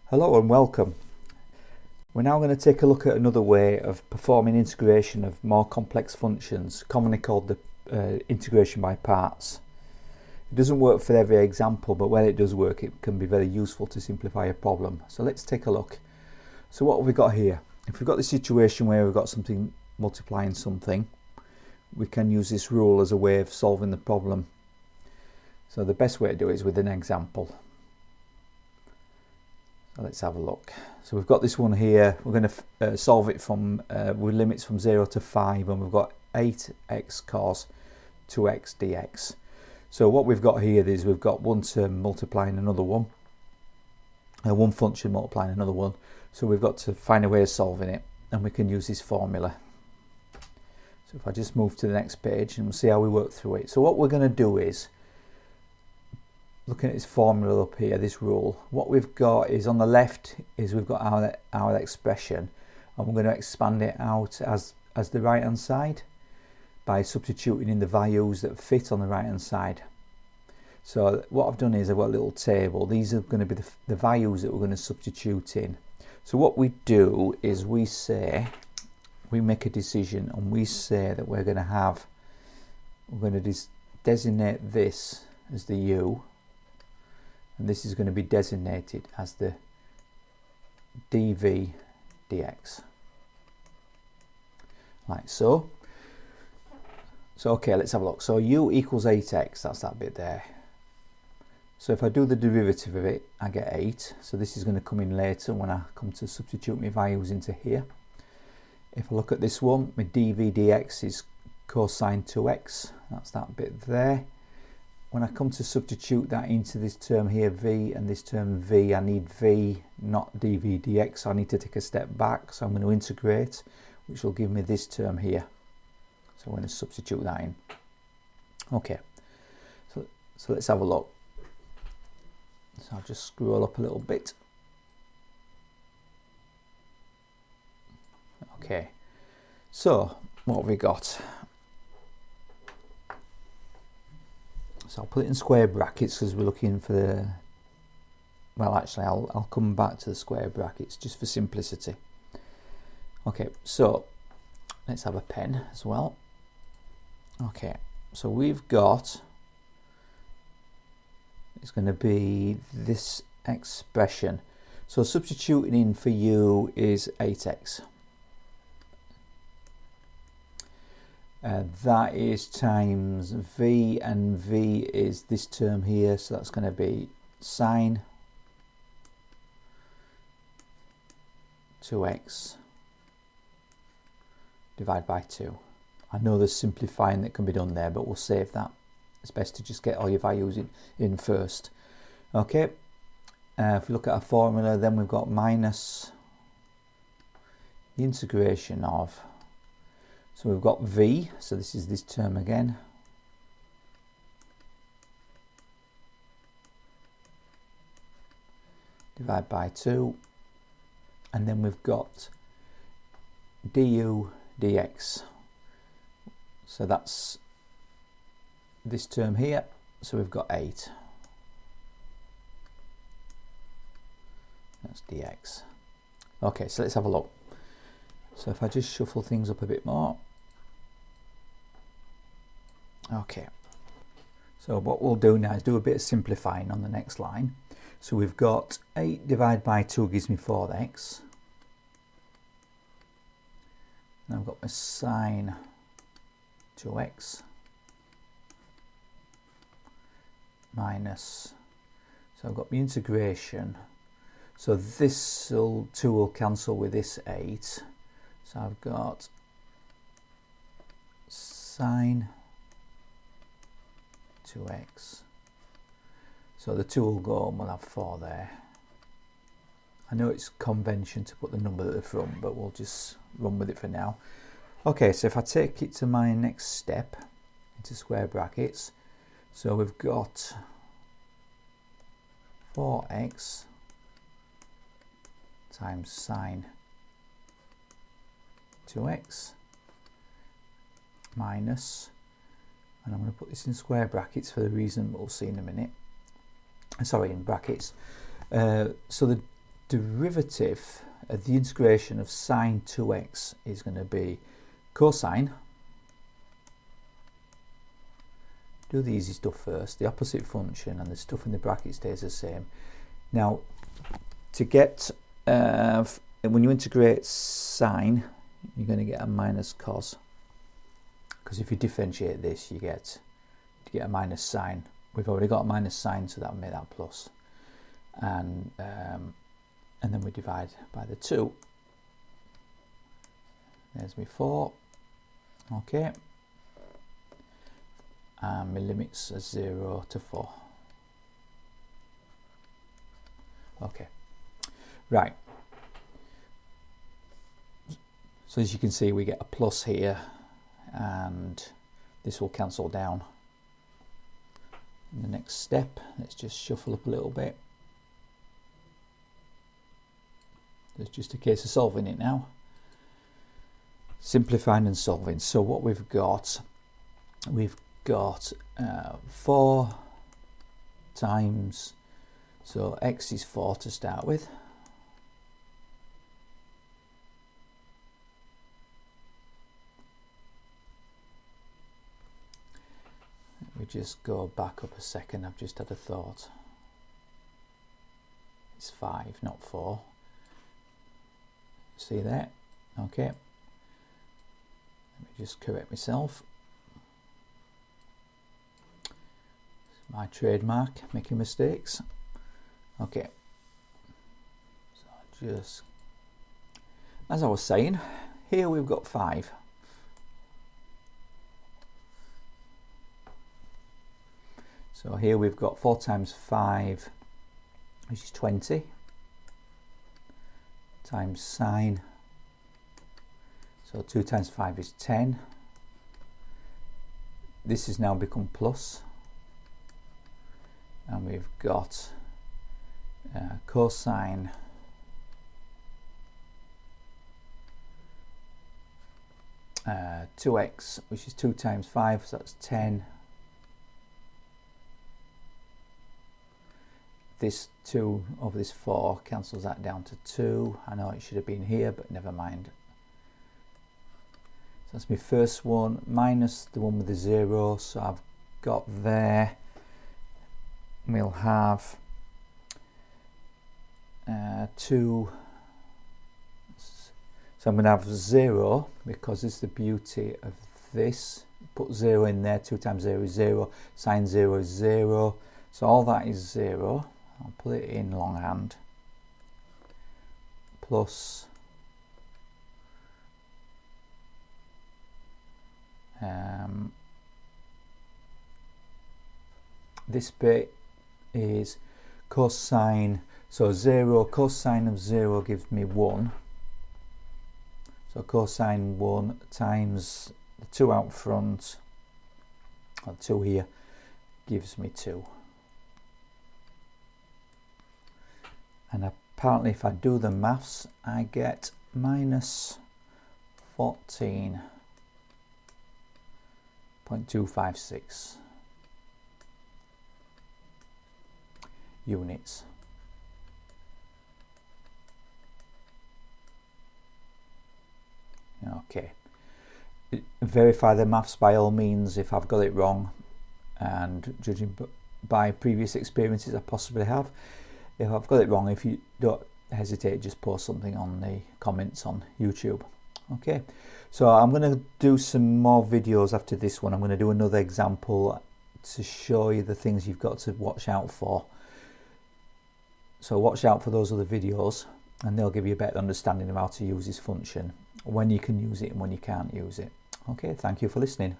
Hello and welcome. We're now going to take a look at another way of performing integration of more complex functions, commonly called the integration by parts. It doesn't work for every example, but when it does work, it can be very useful to simplify a problem. So let's take a look. So what have we got here? If we've got the situation where we've got something multiplying something, we can use this rule as a way of solving the problem. So the best way to do it is with an example. Let's have a look. So we've got this one here. We're going to solve it from with limits from 0 to 5, and we've got 8x cos 2x dx. So what we've got here is we've got one term multiplying another one, one function multiplying another one. So we've got to find a way of solving it, and we can use this formula. So if I just move to the next page, and we'll see how we work through it. So what we're going to do is, looking at this formula up here, this rule, what we've got is on the left is we've got our expression, and we're going to expand it out as the right hand side by substituting in the values that fit on the right hand side. So what I've done is I've got a little table. These are going to be the values that we're going to substitute in. So what we do is we make a decision, and we say that we're going to designate this as the u, and this is going to be designated as the dv dx, like so. So okay, let's have a look. So u equals 8x, that's that bit there. So if I do the derivative of it, I get 8. So this is going to come in later when I come to substitute my values into here. If I look at this one, my dv dx is cosine 2x, that's that bit there. When I come to substitute that into this term here, v, and this term v, I need v, not dv dx, so I need to take a step back. So I'm going to integrate, which will give me this term here. So I'm going to substitute that in. Okay, so let's have a look. So I'll just scroll up a little bit. Okay, so what have we got? So I'll put it in square brackets because we're looking for the, well actually I'll come back to the square brackets just for simplicity. Okay, so let's have a pen as well. Okay, so we've got, it's going to be this expression. So substituting in for u is 8x. That is times v, and v is this term here, so that's going to be sine 2x divided by 2. I know there's simplifying that can be done there, but we'll save that. It's best to just get all your values in first. Okay, if we look at our formula, then we've got minus the integration of, so we've got v, so this is this term again, divided by 2, and then we've got du dx, so that's this term here, so we've got 8, that's dx. Okay, so let's have a look. So if I just shuffle things up a bit more. Okay, so what we'll do now is do a bit of simplifying on the next line. So we've got 8 divided by 2 gives me 4x. And I've got my sine 2x minus, so I've got my integration. So this 2 will cancel with this 8. So I've got sine 2x. So the 2 will go and we'll have 4 there. I know it's convention to put the number at the front, but we'll just run with it for now. Okay, so if I take it to my next step into square brackets, so we've got 4x times sine 2x minus, and I'm going to put this in square brackets for the reason we'll see in a minute, sorry, in brackets. So the derivative of the integration of sine 2x is going to be cosine. Do the easy stuff first, the opposite function, and the stuff in the bracket stays the same. Now, to get, when you integrate sine, you're going to get a minus cos, because if you differentiate this, you get a minus sine. We've already got a minus sine, so that will make that plus. And then we divide by the 2. There's my 4. Okay. And my limits are 0 to 4. Okay. Right. So as you can see, we get a plus here, and this will cancel down. In the next step, let's just shuffle up a little bit. It's just a case of solving it now. Simplifying and solving. So what we've got 4 times, so x is 4 to start with. Let me just go back up a second, I've just had a thought. It's 5, not 4. See that? Okay. Let me just correct myself. It's my trademark, making mistakes. Okay. So just, as I was saying, here we've got 5. So here we've got 4 times 5, which is 20. Times sine, so 2 times 5 is 10. This has now become plus, and we've got cosine uh, 2x, which is 2 times 5, so that's 10. This 2 over this 4 cancels that down to 2. I know it should have been here, but never mind. So that's my first one, minus the one with the 0. So I've got there, we'll have 2. So I'm going to have 0, because it's the beauty of this. Put 0 in there, 2 times 0 is 0, sine 0 is 0. So all that is 0. I'll put it in longhand, plus this bit is cosine, so 0, cosine of 0 gives me 1, so cosine 1 times the 2 out front, or 2 here, gives me 2. And apparently if I do the maths, I get minus 14.256 units. Okay. Verify the maths by all means if I've got it wrong, and judging by previous experiences I possibly have. If I've got it wrong, if you don't hesitate, just post something on the comments on YouTube. Okay, so I'm going to do some more videos after this one. I'm going to do another example to show you the things you've got to watch out for. So watch out for those other videos, and they'll give you a better understanding of how to use this function, when you can use it and when you can't use it. Okay, thank you for listening.